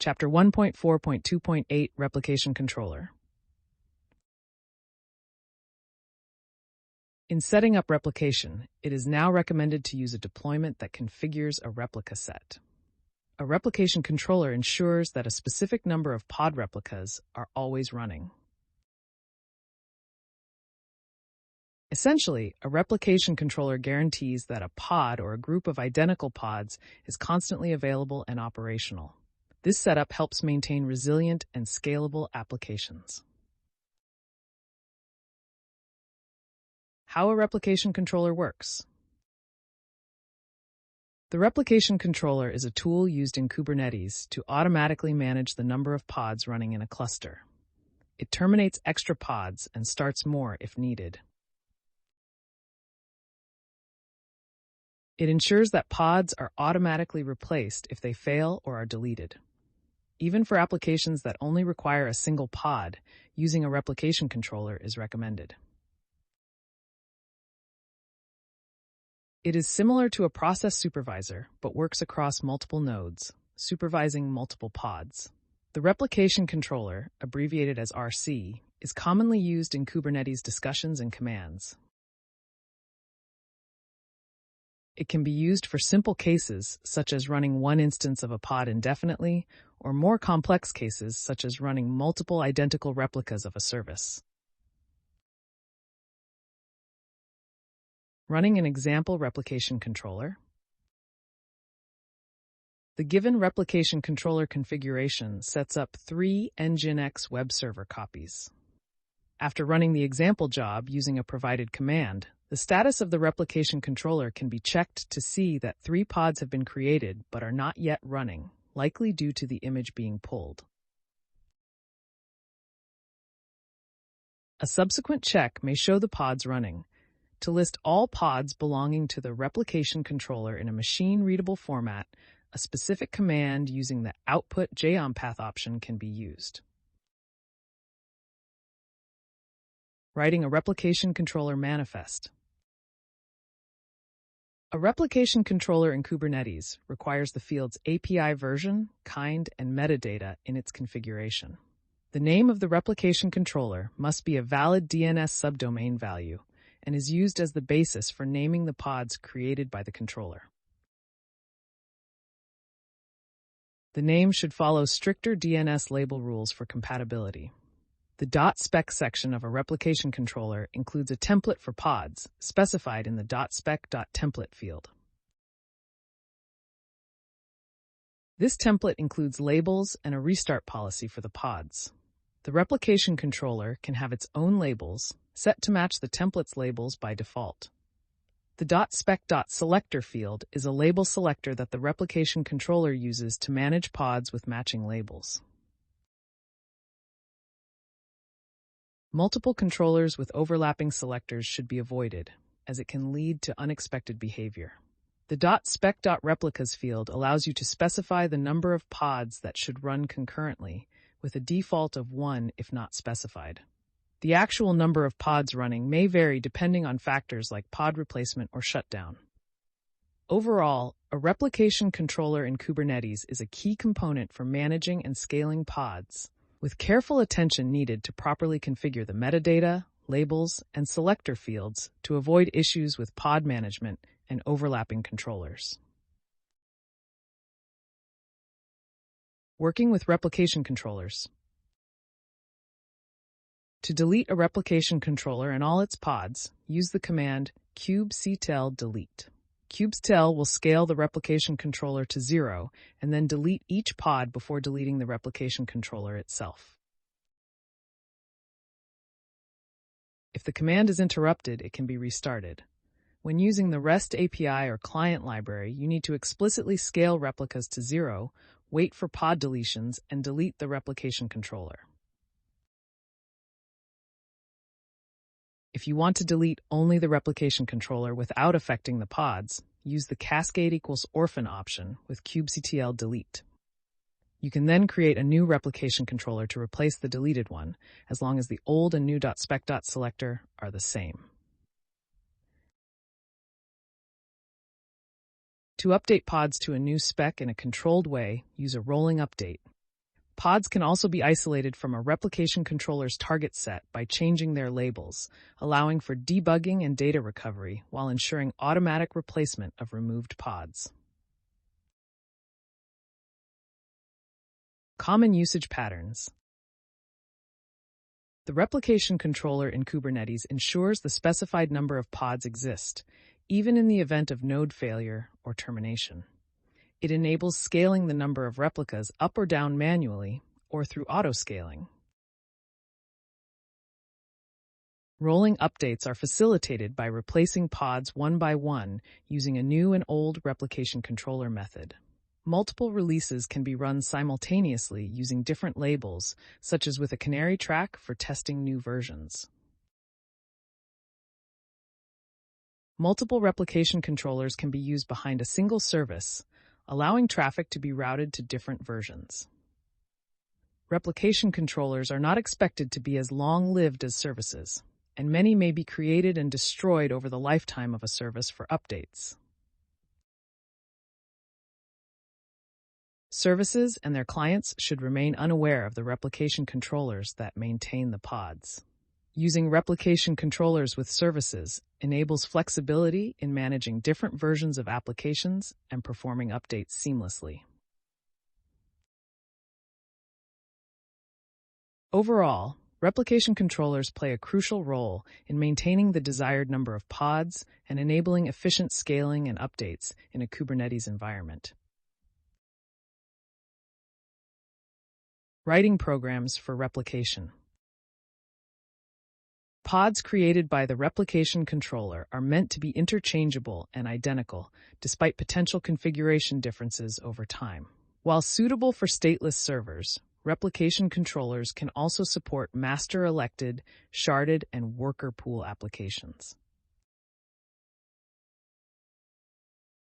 Chapter 1.4.2.8 Replication Controller. In setting up replication, it is now recommended to use a deployment that configures a replica set. A replication controller ensures that a specific number of pod replicas are always running. Essentially, a replication controller guarantees that a pod or a group of identical pods is constantly available and operational. This setup helps maintain resilient and scalable applications. How a replication controller works. The replication controller is a tool used in Kubernetes to automatically manage the number of pods running in a cluster. It terminates extra pods and starts more if needed. It ensures that pods are automatically replaced if they fail or are deleted. Even for applications that only require a single pod, using a replication controller is recommended. It is similar to a process supervisor, but works across multiple nodes, supervising multiple pods. The replication controller, abbreviated as RC, is commonly used in Kubernetes discussions and commands. It can be used for simple cases, such as running one instance of a pod indefinitely, or more complex cases, such as running multiple identical replicas of a service. Running an example replication controller. The given replication controller configuration sets up 3 Nginx web server copies. After running the example job using a provided command, the status of the replication controller can be checked to see that 3 pods have been created but are not yet running, likely due to the image being pulled. A subsequent check may show the pods running. To list all pods belonging to the replication controller in a machine-readable format, a specific command using the output JOMPath option can be used. Writing a replication controller manifest. A replication controller in Kubernetes requires the fields API version, kind, and metadata in its configuration. The name of the replication controller must be a valid DNS subdomain value and is used as the basis for naming the pods created by the controller. The name should follow stricter DNS label rules for compatibility. The .spec section of a replication controller includes a template for pods, specified in the .spec.template field. This template includes labels and a restart policy for the pods. The replication controller can have its own labels, set to match the template's labels by default. The .spec.selector field is a label selector that the replication controller uses to manage pods with matching labels. Multiple controllers with overlapping selectors should be avoided, as it can lead to unexpected behavior. The .spec.replicas field allows you to specify the number of pods that should run concurrently, with a default of 1 if not specified. The actual number of pods running may vary depending on factors like pod replacement or shutdown. Overall, a replication controller in Kubernetes is a key component for managing and scaling pods, with careful attention needed to properly configure the metadata, labels, and selector fields to avoid issues with pod management and overlapping controllers. Working with replication controllers. To delete a replication controller and all its pods, use the command kubectl delete. Kubectl will scale the replication controller to 0 and then delete each pod before deleting the replication controller itself. If the command is interrupted, it can be restarted. When using the REST API or client library, you need to explicitly scale replicas to 0, wait for pod deletions, and delete the replication controller. If you want to delete only the replication controller without affecting the pods, use the cascade equals orphan option with kubectl delete. You can then create a new replication controller to replace the deleted one, as long as the old and new .spec.selector are the same. To update pods to a new spec in a controlled way, use a rolling update. Pods can also be isolated from a replication controller's target set by changing their labels, allowing for debugging and data recovery while ensuring automatic replacement of removed pods. Common usage patterns. The replication controller in Kubernetes ensures the specified number of pods exist, even in the event of node failure or termination. It enables scaling the number of replicas up or down manually or through auto-scaling. Rolling updates are facilitated by replacing pods one by one using a new and old replication controller method. Multiple releases can be run simultaneously using different labels, such as with a canary track for testing new versions. Multiple replication controllers can be used behind a single service, allowing traffic to be routed to different versions. Replication controllers are not expected to be as long-lived as services, and many may be created and destroyed over the lifetime of a service for updates. Services and their clients should remain unaware of the replication controllers that maintain the pods. Using replication controllers with services enables flexibility in managing different versions of applications and performing updates seamlessly. Overall, replication controllers play a crucial role in maintaining the desired number of pods and enabling efficient scaling and updates in a Kubernetes environment. Writing programs for replication. Pods created by the replication controller are meant to be interchangeable and identical, despite potential configuration differences over time. While suitable for stateless servers, replication controllers can also support master-elected, sharded, and worker pool applications.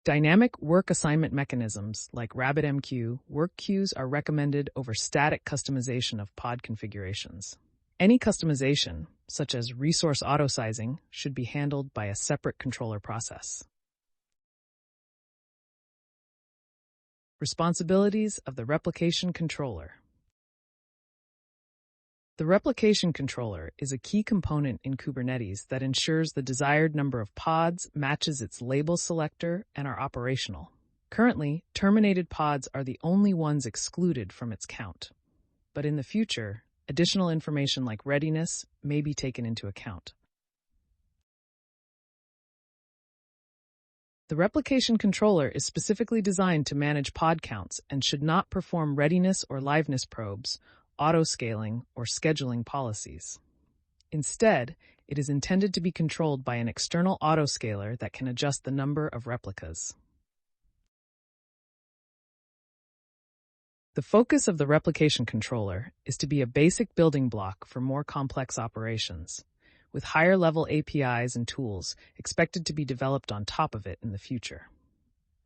Dynamic work assignment mechanisms like RabbitMQ work queues are recommended over static customization of pod configurations. Any customization, such as resource auto-sizing, should be handled by a separate controller process. Responsibilities of the replication controller. The replication controller is a key component in Kubernetes that ensures the desired number of pods matches its label selector and are operational. Currently, terminated pods are the only ones excluded from its count. But in the future, additional information like readiness may be taken into account. The replication controller is specifically designed to manage pod counts and should not perform readiness or liveness probes, auto-scaling, or scheduling policies. Instead, it is intended to be controlled by an external autoscaler that can adjust the number of replicas. The focus of the replication controller is to be a basic building block for more complex operations, with higher-level APIs and tools expected to be developed on top of it in the future.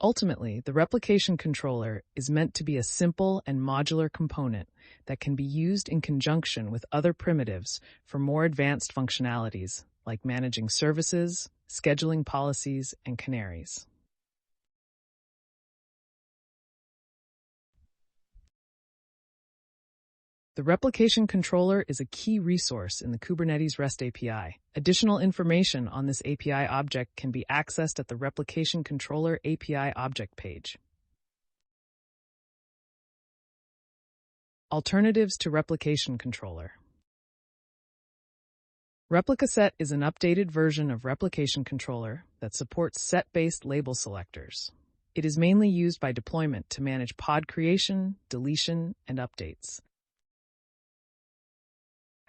Ultimately, the replication controller is meant to be a simple and modular component that can be used in conjunction with other primitives for more advanced functionalities like managing services, scheduling policies, and canaries. The replication controller is a key resource in the Kubernetes REST API. Additional information on this API object can be accessed at the Replication Controller API object page. Alternatives to Replication Controller. ReplicaSet is an updated version of Replication Controller that supports set-based label selectors. It is mainly used by deployment to manage pod creation, deletion, and updates.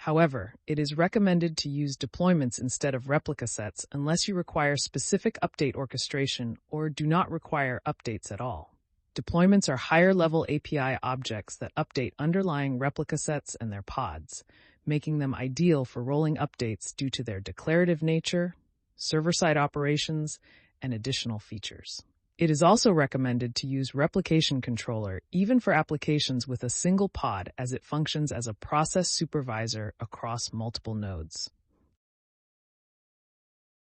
However, it is recommended to use deployments instead of replica sets unless you require specific update orchestration or do not require updates at all. Deployments are higher-level API objects that update underlying replica sets and their pods, making them ideal for rolling updates due to their declarative nature, server-side operations, and additional features. It is also recommended to use Replication Controller even for applications with a single pod, as it functions as a process supervisor across multiple nodes.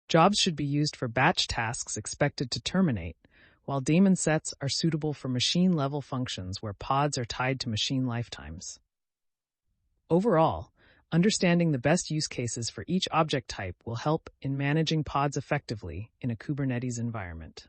Jobs should be used for batch tasks expected to terminate, while daemon sets are suitable for machine-level functions where pods are tied to machine lifetimes. Overall, understanding the best use cases for each object type will help in managing pods effectively in a Kubernetes environment.